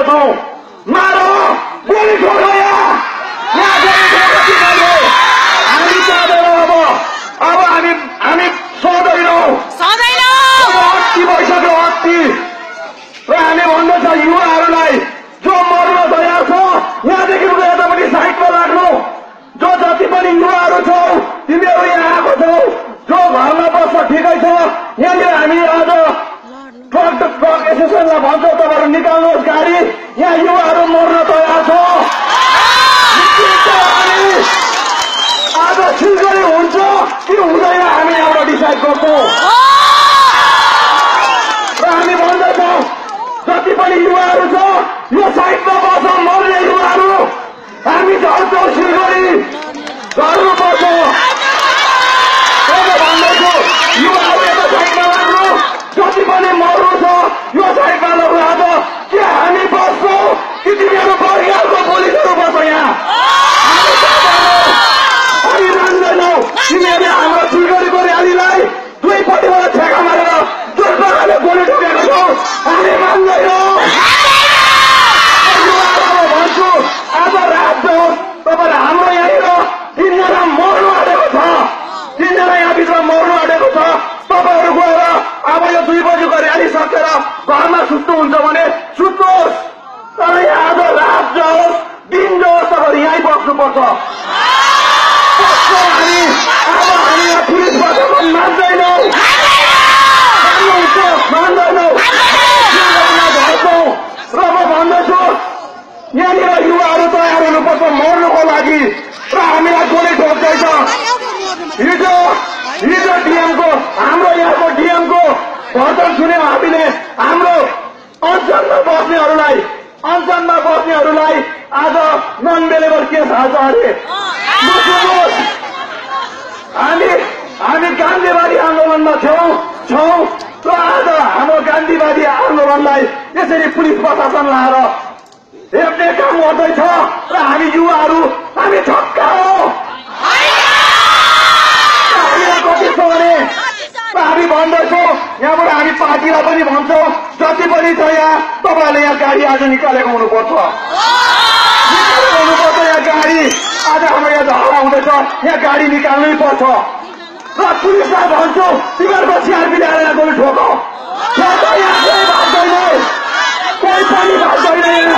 छौं मारो गोली ठोको यहाँ गोली ठोको तिमीहरूले हामी चाहँदैनौँ अब हामी सक्दैनौँ अति भइसक्यो अति र हामी भन्दछ युवाहरूलाई जो मर्न तयार छ यहाँदेखि यतापट्टि साइडमा लाग्नु जो जति पनि युवाहरू छौ तिमीहरू यहाँ आएको छौ जो घरमा बस्छ ठिकै छ यहाँनिर हामी आज ट्रक एसोसिएसनलाई भन्छौँ तपाईँहरू निकाल्नुहोस् गाडी यहाँ युवाहरू मर्न तयार छ आज सिलगढी हुन्छ कि हुँदैन हामी यहाँबाट डिसाइड गर्छौँ र हामी भन्दछौँ जति पनि युवाहरू छ यो साइडमा बस्छ मर्ने युवाहरू हामी झर्छौँ सिलगढी गर्नुपर्छ भन्दैछु युवाहरू यता साइडमा लाग्नु जति पनि मर्नु छ यो साइडमा लाग्नु आज के हामी बस्छौँ कि तिमीहरू बर्खाको पुलिसहरू बस्छ यहाँ हामी मान्दैनौँ तिमीहरूले हाम्रो सिलगढीको र्यालीलाई दुईपट्टिबाट ठेका मारेर जुन प्रकारले गोली ठोकेको छौ हामी मान्दैनौँ भन्छु आज रात जाओस् तपाईँले हाम्रो यहाँनिर 3 जना मर्नु आँटेको छ 3 जना यहाँभित्र मर्नु आँटेको छ तपाईँहरू गएर अब यो 2 बजीको र्याली सकेर घरमा सुत्नुहुन्छ भने सुत्नुहोस् तर यहाँ आज रात जाओस् दिन जाओस् तपाईँहरू यहीँ बस्नुपर्छ हामी यहाँ पुलिस प्रशासन मान्दैनौँ झर्छौँ र म भन्दछु यहाँनिर युवाहरू तयार हुनुपर्छ मर्नुको लागि र हामीलाई गोली ठोक्दैछ हिजो डिएमको हाम्रो यहाँको डिएमको भर्जन सुन्यौँ हामीले हाम्रो अञ्चलमा बस्नेहरूलाई आज नन बेलेबल केस हाल्छ अरे हामी गान्धीवादी आन्दोलनमा छौँ र आज हाम्रो गान्धीवादी आन्दोलनलाई यसरी पुलिस प्रशासन लाएर हेर्ने काम गर्दैछ र हामी युवाहरू हामी छक्का हो हामीलाई कति छ भने हामी भन्दछौँ यहाँबाट हामी पार्टीलाई पनि भन्छौँ जति पनि छ यहाँ तपाईँहरूले यहाँ गाडी आज निकालेको हुनुपर्छ यहाँ गाडी आज हाम्रो यहाँ झगडा हुँदैछ यहाँ गाडी निकाल्नै पर्छ र पुलिसलाई भन्छौँ तिमीहरूको सिआरपीले आएर गोली ठोक यहाँ कोही भाग्दैन कोही पनि भाग्दैन